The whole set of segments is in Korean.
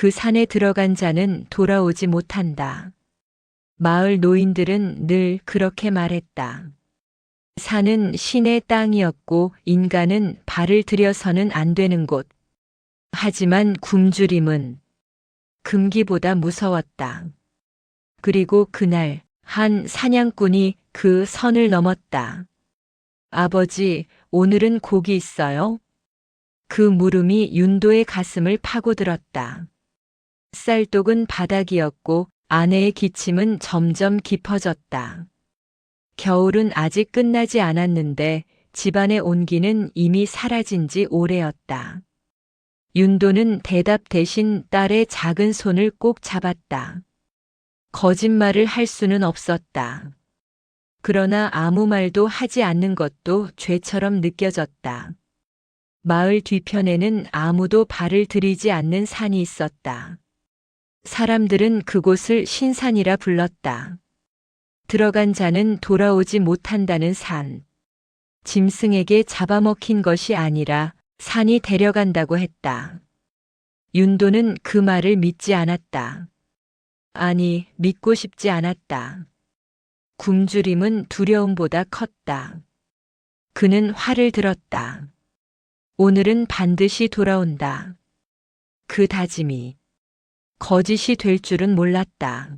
그 산에 들어간 자는 돌아오지 못한다. 마을 노인들은 늘 그렇게 말했다. 산은 신의 땅이었고 인간은 발을 들여서는 안 되는 곳. 하지만 굶주림은 금기보다 무서웠다. 그리고 그날 한 사냥꾼이 그 선을 넘었다. 아버지, 오늘은 고기 있어요? 그 물음이 윤도의 가슴을 파고들었다. 쌀독은 바닥이었고 아내의 기침은 점점 깊어졌다. 겨울은 아직 끝나지 않았는데 집안의 온기는 이미 사라진 지 오래였다. 윤도는 대답 대신 딸의 작은 손을 꼭 잡았다. 거짓말을 할 수는 없었다. 그러나 아무 말도 하지 않는 것도 죄처럼 느껴졌다. 마을 뒤편에는 아무도 발을 들이지 않는 산이 있었다. 사람들은 그곳을 신산이라 불렀다. 들어간 자는 돌아오지 못한다는 산. 짐승에게 잡아먹힌 것이 아니라 산이 데려간다고 했다. 윤도는 그 말을 믿지 않았다. 아니, 믿고 싶지 않았다. 굶주림은 두려움보다 컸다. 그는 화를 들었다. 오늘은 반드시 돌아온다. 그 다짐이 거짓이 될 줄은 몰랐다.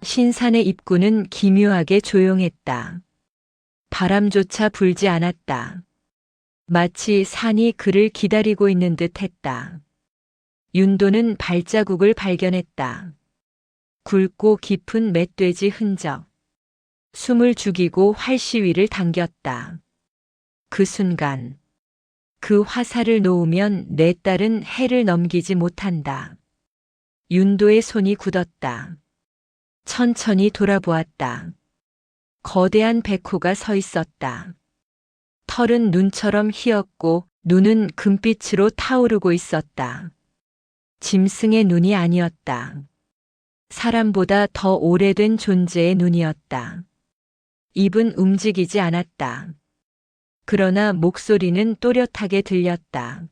신산의 입구는 기묘하게 조용했다. 바람조차 불지 않았다. 마치 산이 그를 기다리고 있는 듯 했다. 윤도는 발자국을 발견했다. 굵고 깊은 멧돼지 흔적. 숨을 죽이고 활시위를 당겼다. 그 순간 그 화살을 놓으면 내 딸은 해를 넘기지 못한다. 윤도의 손이 굳었다. 천천히 돌아보았다. 거대한 백호가 서 있었다. 털은 눈처럼 희었고 눈은 금빛으로 타오르고 있었다. 짐승의 눈이 아니었다. 사람보다 더 오래된 존재의 눈이었다. 입은 움직이지 않았다. 그러나 목소리는 또렷하게 들렸다.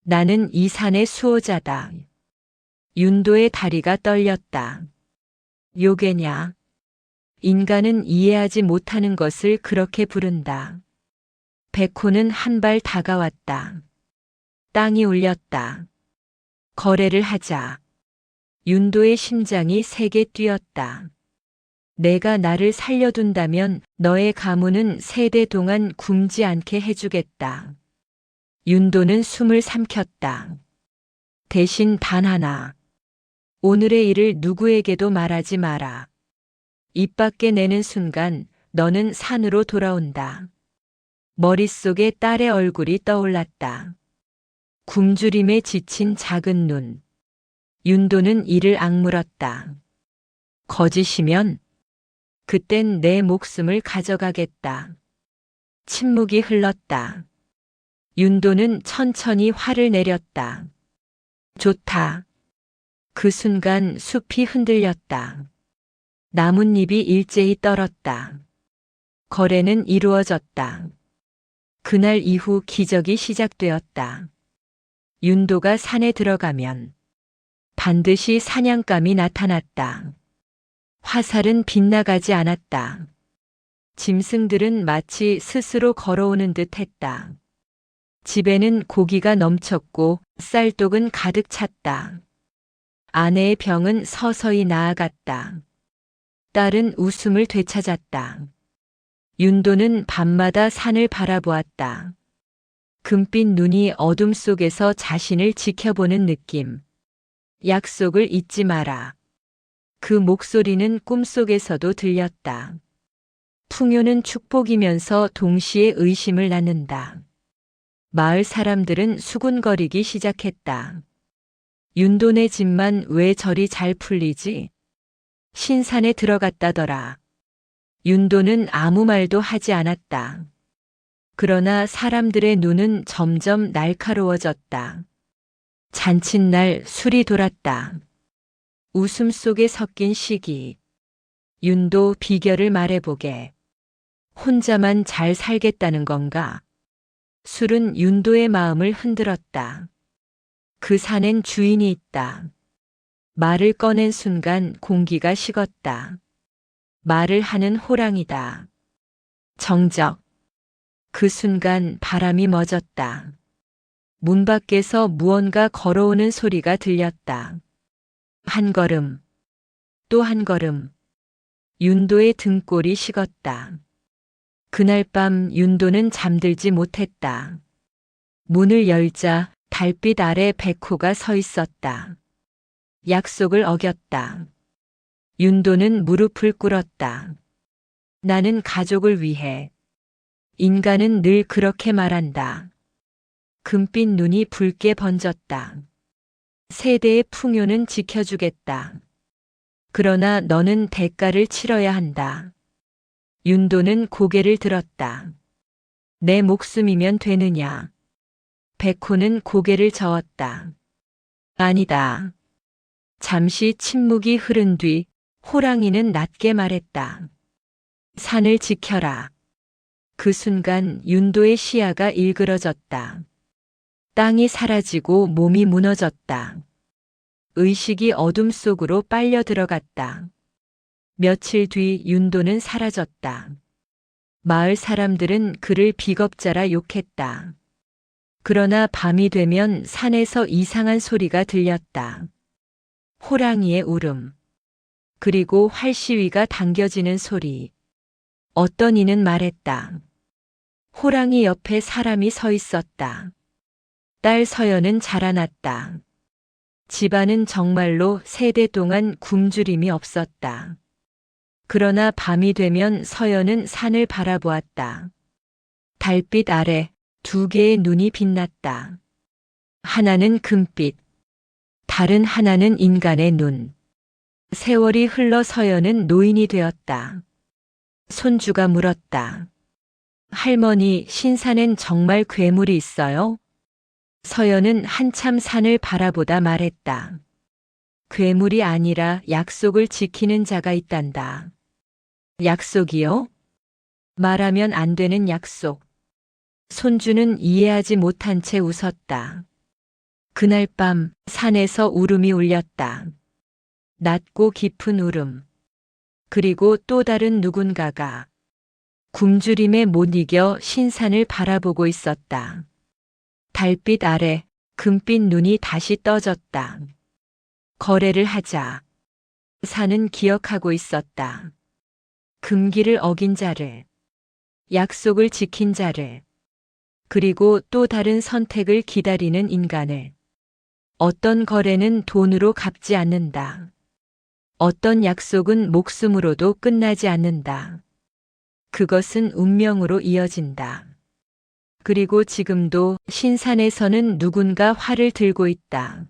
나는 이 산의 수호자다. 윤도의 다리가 떨렸다. 요괴냐? 인간은 이해하지 못하는 것을 그렇게 부른다. 백호는 한 발 다가왔다. 땅이 울렸다. 거래를 하자. 윤도의 심장이 세게 뛰었다. 내가 나를 살려둔다면 너의 가문은 세대 동안 굶지 않게 해주겠다. 윤도는 숨을 삼켰다. 대신 단 하나. 오늘의 일을 누구에게도 말하지 마라. 입 밖에 내는 순간 너는 산으로 돌아온다. 머릿속에 딸의 얼굴이 떠올랐다. 굶주림에 지친 작은 눈. 윤도는 이를 악물었다. 거짓이면 그땐 내 목숨을 가져가겠다. 침묵이 흘렀다. 윤도는 천천히 화를 내렸다. 좋다. 그 순간 숲이 흔들렸다. 나뭇잎이 일제히 떨었다. 거래는 이루어졌다. 그날 이후 기적이 시작되었다. 윤도가 산에 들어가면 반드시 사냥감이 나타났다. 화살은 빗나가지 않았다. 짐승들은 마치 스스로 걸어오는 듯 했다. 집에는 고기가 넘쳤고 쌀독은 가득 찼다. 아내의 병은 서서히 나아갔다. 딸은 웃음을 되찾았다. 윤도는 밤마다 산을 바라보았다. 금빛 눈이 어둠 속에서 자신을 지켜보는 느낌. 약속을 잊지 마라. 그 목소리는 꿈속에서도 들렸다. 풍요는 축복이면서 동시에 의심을 낳는다. 마을 사람들은 수군거리기 시작했다. 윤도네 집만 왜 저리 잘 풀리지? 신산에 들어갔다더라. 윤도는 아무 말도 하지 않았다. 그러나 사람들의 눈은 점점 날카로워졌다. 잔칫날 술이 돌았다. 웃음 속에 섞인 시기. 윤도 비결을 말해보게. 혼자만 잘 살겠다는 건가? 술은 윤도의 마음을 흔들었다. 그 산엔 주인이 있다. 말을 꺼낸 순간 공기가 식었다. 말을 하는 호랑이다. 정적. 그 순간 바람이 멎었다. 문 밖에서 무언가 걸어오는 소리가 들렸다. 한 걸음, 또 한 걸음. 윤도의 등골이 식었다. 그날 밤 윤도는 잠들지 못했다. 문을 열자 달빛 아래 백호가 서 있었다. 약속을 어겼다. 윤도는 무릎을 꿇었다. 나는 가족을 위해. 인간은 늘 그렇게 말한다. 금빛 눈이 붉게 번졌다. 세대의 풍요는 지켜주겠다. 그러나 너는 대가를 치러야 한다. 윤도는 고개를 들었다. 내 목숨이면 되느냐? 백호는 고개를 저었다. 아니다. 잠시 침묵이 흐른 뒤 호랑이는 낮게 말했다. 산을 지켜라. 그 순간 윤도의 시야가 일그러졌다. 땅이 사라지고 몸이 무너졌다. 의식이 어둠 속으로 빨려 들어갔다. 며칠 뒤 윤도는 사라졌다. 마을 사람들은 그를 비겁자라 욕했다. 그러나 밤이 되면 산에서 이상한 소리가 들렸다. 호랑이의 울음. 그리고 활시위가 당겨지는 소리. 어떤 이는 말했다. 호랑이 옆에 사람이 서 있었다. 딸 서연은 자라났다. 집안은 정말로 세대 동안 굶주림이 없었다. 그러나 밤이 되면 서연은 산을 바라보았다. 달빛 아래 두 개의 눈이 빛났다. 하나는 금빛, 다른 하나는 인간의 눈. 세월이 흘러 서연은 노인이 되었다. 손주가 물었다. 할머니, 신산엔 정말 괴물이 있어요? 서연은 한참 산을 바라보다 말했다. 괴물이 아니라 약속을 지키는 자가 있단다. 약속이요? 말하면 안 되는 약속. 손주는 이해하지 못한 채 웃었다. 그날 밤 산에서 울음이 울렸다. 낮고 깊은 울음. 그리고 또 다른 누군가가 굶주림에 못 이겨 신산을 바라보고 있었다. 달빛 아래 금빛 눈이 다시 떠졌다. 거래를 하자. 산은 기억하고 있었다. 금기를 어긴 자를, 약속을 지킨 자를, 그리고 또 다른 선택을 기다리는 인간을. 어떤 거래는 돈으로 갚지 않는다. 어떤 약속은 목숨으로도 끝나지 않는다. 그것은 운명으로 이어진다. 그리고 지금도 신산에서는 누군가 활을 들고 있다.